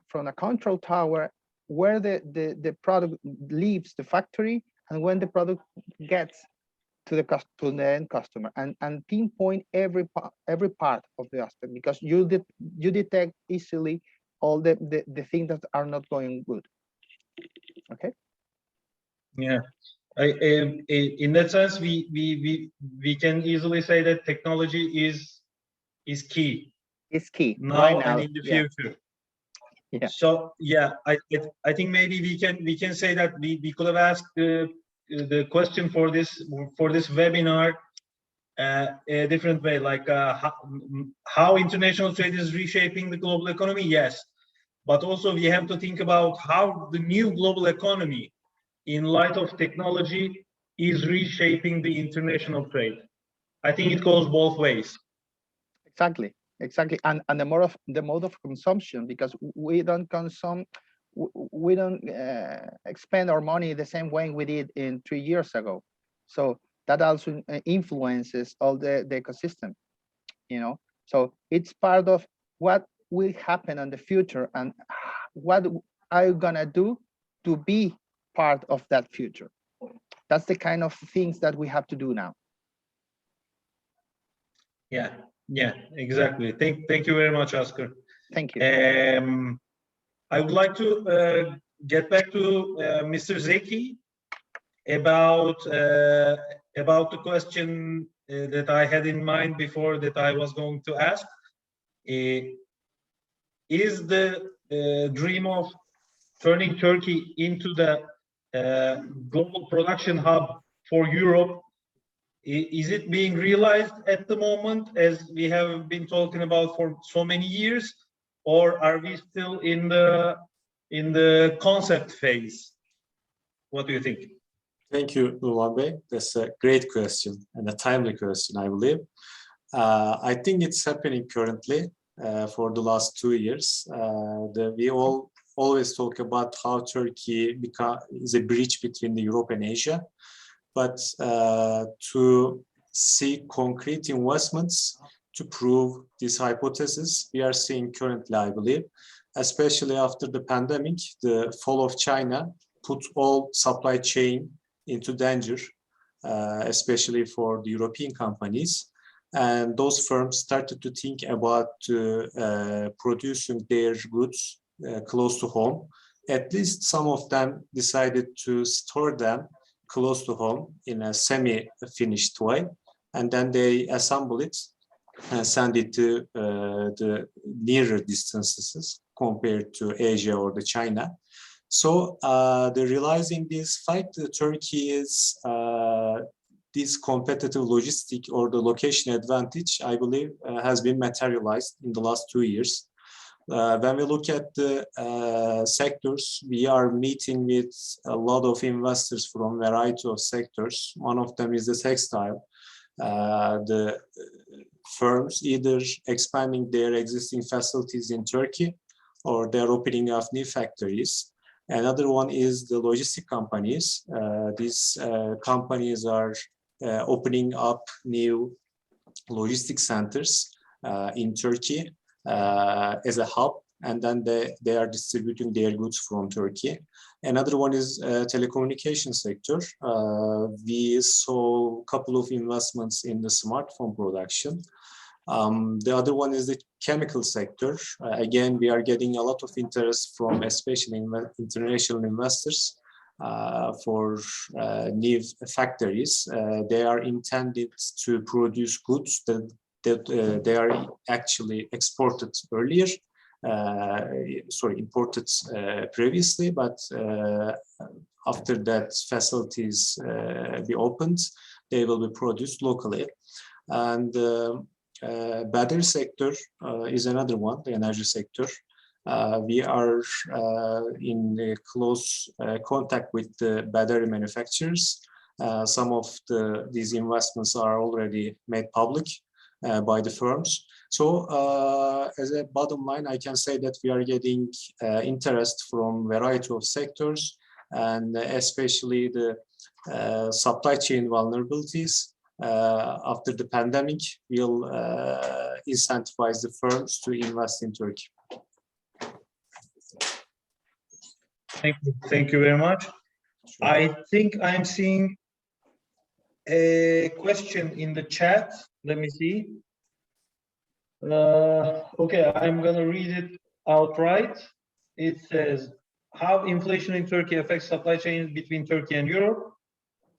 from a control tower where the product leaves the factory and when the product gets to the end customer, and pinpoint every part of the aspect, because you detect easily all the things that are not going good. Okay. Yeah, in that sense, we can easily say that technology is key. It's key now right now, and in the future. Yeah. So yeah, I think maybe we can say that we could have asked the question for this webinar a different way, like how international trade is reshaping the global economy. Yes, but also we have to think about how the new global economy, in light of technology, is reshaping the international trade. I think it goes both ways. Exactly, and the mode of consumption, because we don't consume, we don't expend our money the same way we did in 3 years ago. So that also influences all the ecosystem, you know. So it's part of what will happen in the future, and what are you gonna do to be part of that future. That's the kind of things that we have to do now. Yeah, exactly. Thank you very much, Oscar. Thank you. I would like to get back to Mr. Zeki about the question that I had in mind before that I was going to ask. Is the dream of turning Turkey into the global production hub for Europe, is it being realized at the moment, as we have been talking about for so many years, or are we still in the concept phase? What do you think? Thank you, Numan Bey. That's a great question and a timely question, I believe. I think it's happening currently for the last 2 years. We always talk about how Turkey is a bridge between the Europe and Asia. But to see concrete investments to prove this hypothesis, we are seeing currently, I believe, especially after the pandemic, the fall of China put all supply chain into danger, especially for the European companies. And those firms started to think about producing their goods close to home. At least some of them decided to store them close to home in a semi-finished way, and then they assemble it and send it to the nearer distances compared to Asia or the China. So realizing this fact, Turkey is this competitive logistic or the location advantage, I believe, has been materialized in the last 2 years. When we look at the sectors, we are meeting with a lot of investors from a variety of sectors. One of them is the textile. The firms either expanding their existing facilities in Turkey or they're opening up new factories. Another one is the logistic companies. These companies are opening up new logistic centers in Turkey as a hub, and then they are distributing their goods from Turkey. Another one is telecommunication sector. We saw a couple of investments in the smartphone production. The other one is the chemical sector. Again, we are getting a lot of interest from especially international investors for new factories. They are intended to produce goods that they are actually exported earlier, imported previously, but after that facilities be opened, they will be produced locally. And battery sector is another one, the energy sector. We are in close contact with the battery manufacturers. Some of these investments are already made public by the firms. So as a bottom line, I can say that we are getting interest from a variety of sectors, and especially the supply chain vulnerabilities after the pandemic will incentivize the firms to invest in Turkey. Thank you very much. Sure. I think I'm seeing a question in the chat. Let me see. Okay, I'm gonna read it outright. It says, how inflation in Turkey affects supply chains between Turkey and Europe,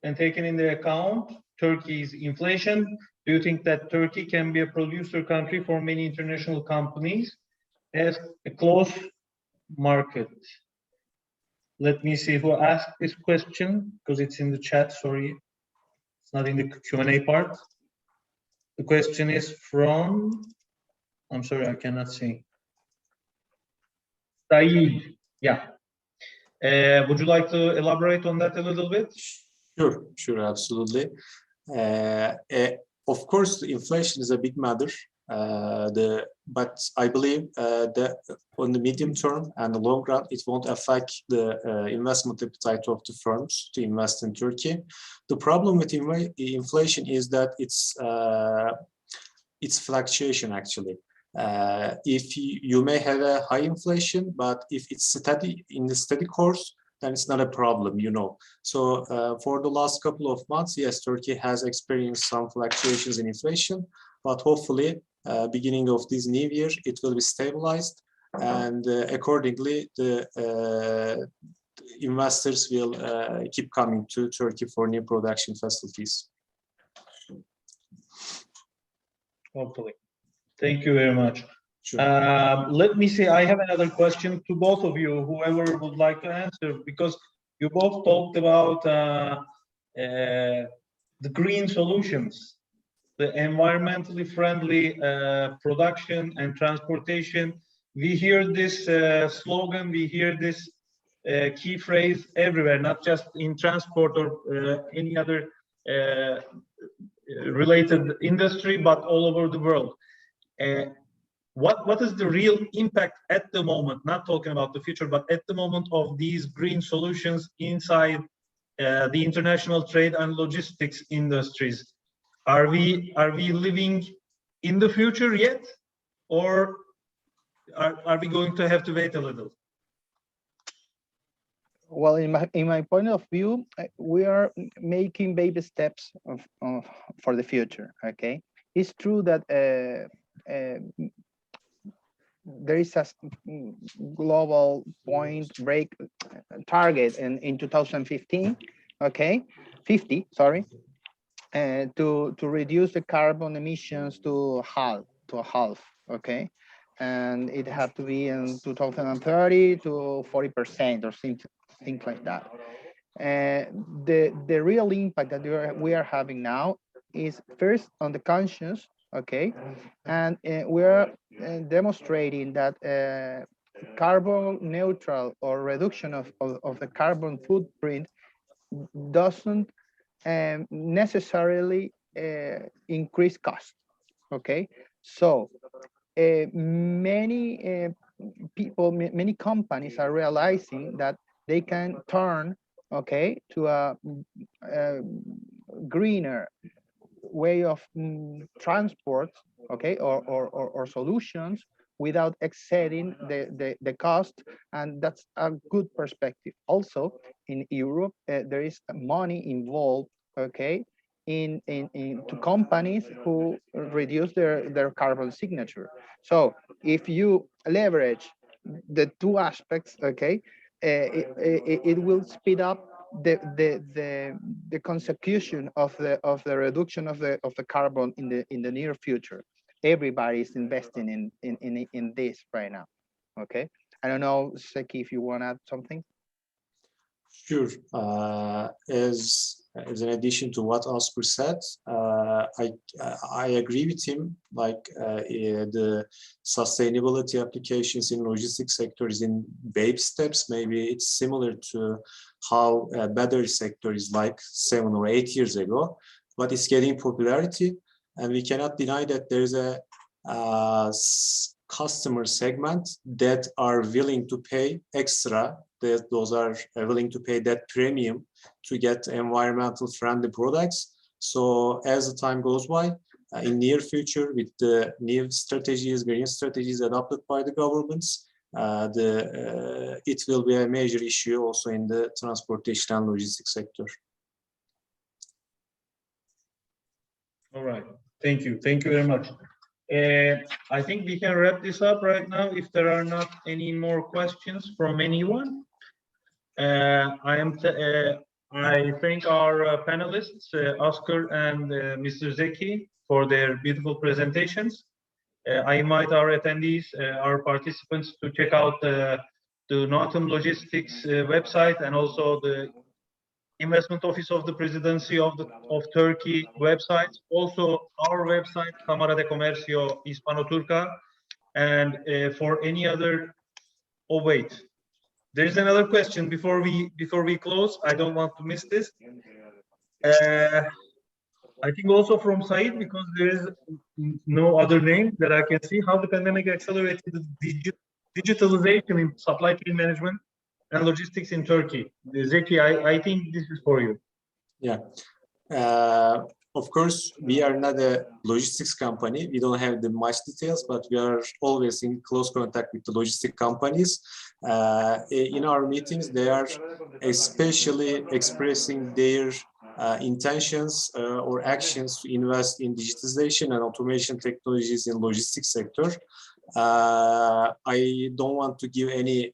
and taken into account Turkey's inflation, do you think that Turkey can be a producer country for many international companies as a close market? Let me see who asked this question, because it's in the chat, sorry. It's not in the Q&A part. The question is from, I'm sorry, I cannot see. Saeed, yeah. Would you like to elaborate on that a little bit? Sure, absolutely. Of course, inflation is a big matter. But I believe that on the medium term and the long run, it won't affect the investment appetite of the firms to invest in Turkey. The problem with inflation is that it's fluctuation actually. If you may have a high inflation, but if it's steady in the steady course, then it's not a problem, you know. So for the last couple of months, yes, Turkey has experienced some fluctuations in inflation, but hopefully beginning of this new year, it will be stabilized and accordingly, the investors will keep coming to Turkey for new production facilities. Hopefully. Thank you very much. Sure. Let me see, I have another question to both of you, whoever would like to answer, because you both talked about the green solutions, the environmentally friendly production and transportation. We hear this slogan, we hear this key phrase everywhere, not just in transport or any other related industry, but all over the world. What is the real impact at the moment, not talking about the future, but at the moment of these green solutions inside the international trade and logistics industries? Are we living in the future yet, or are we going to have to wait a little? Well, in my point of view, we are making baby steps for the future. Okay, it's true that there is a global point break target in 2015. Okay, 50. Sorry, to reduce the carbon emissions to half. Okay, and it had to be in 2030 to 40% or things like that. The real impact that we are having now is first on the conscience, okay, and we are demonstrating that carbon neutral or reduction of the carbon footprint doesn't necessarily increase cost. Okay, so many people, many companies are realizing that they can turn, okay, to a greener way of transport, okay, or solutions without exceeding the cost, and that's a good perspective. Also, in Europe, there is money involved, okay, to companies who reduce their carbon signature. So if you leverage the two aspects, okay, it will speed up the consecution of the reduction of the carbon in the near future. Everybody is investing in this right now. Okay, I don't know, Zeki, if you want to add something. Sure. As an addition to what Oscar said, I agree with him. Like the sustainability applications in logistics sector is in baby steps. Maybe it's similar to how battery sector is like 7 or 8 years ago, but it's getting popularity, and we cannot deny that there's a customer segment that are willing to pay extra. That those are willing to pay that premium to get environmental friendly products. So as the time goes by, in near future, with the new strategies, green strategies adopted by the governments, it will be a major issue also in the transportation and logistics sector. All right, thank you very much. I think we can wrap this up right now if there are not any more questions from anyone. I thank our panelists, Oscar and Mr. Zeki, for their beautiful presentations. I invite our attendees, our participants, to check out the Noatum Logistics website, and also the Investment Office of the Presidency of Turkey website. Also our website, Cámara de Comercio Hispano-Turca, and for any other. Oh wait. There's another question before we close. I don't want to miss this. I think also from Said, because there is no other name that I can see. How the pandemic accelerated the digitalization in supply chain management and logistics in Turkey. Zeki, I think this is for you. Yeah. Of course, we are not a logistics company. We don't have the much details, but we are always in close contact with the logistic companies. In our meetings, they are especially expressing their intentions or actions to invest in digitization and automation technologies in logistics sector. I don't want to give any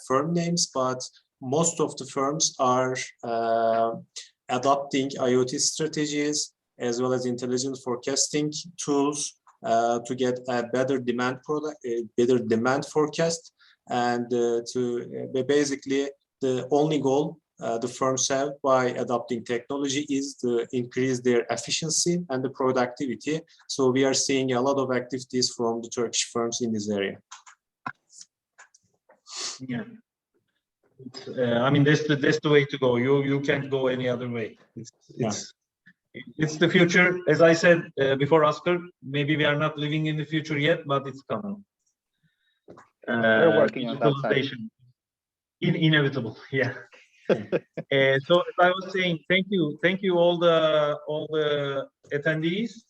firm names, but most of the firms are adopting IoT strategies as well as intelligent forecasting tools to get a better demand forecast, and basically the only goal the firms have by adopting technology is to increase their efficiency and the productivity. So we are seeing a lot of activities from the Turkish firms in this area. Yeah. I mean, that's the way to go. You can't go any other way. It's the future. As I said before, Oscar, maybe we are not living in the future yet, but it's coming. We're working on that side. Inevitable, yeah. So as I was saying, thank you all the attendees.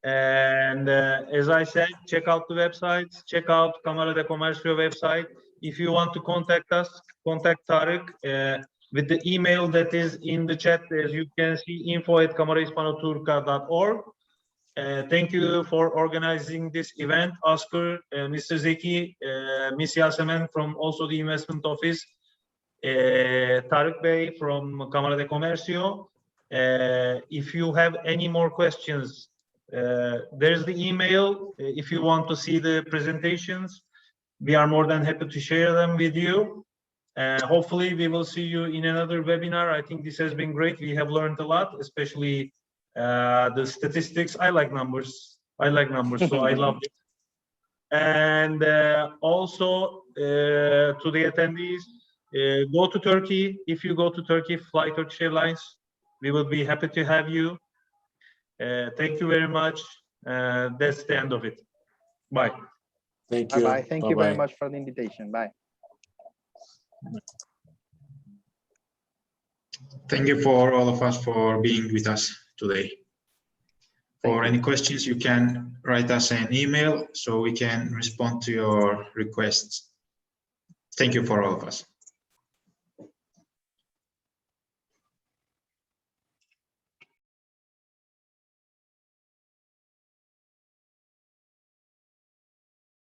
And as I said, check out the websites, check out Cámara de Comercio website. If you want to contact us, contact Tarık with the email that is in the chat. As you can see, info@Hispano-Turca.org. Thank you for organizing this event, Oscar, Mr. Zeki, Ms. Yasemen from also the investment office, Tarık Bey from Cámara de Comercio. If you have any more questions, there's the email. If you want to see the presentations, we are more than happy to share them with you. Hopefully we will see you in another webinar. I think this has been great. We have learned a lot, especially the statistics. I like numbers, so I love it. And also to the attendees, go to Turkey. If you go to Turkey, fly Turkish Airlines. We will be happy to have you. Thank you very much. That's the end of it. Bye. Thank you. Bye-bye. Thank you very much for the invitation. Bye. Thank you for all of us for being with us today. For any questions, you can write us an email so we can respond to your requests. Thank you for all of us.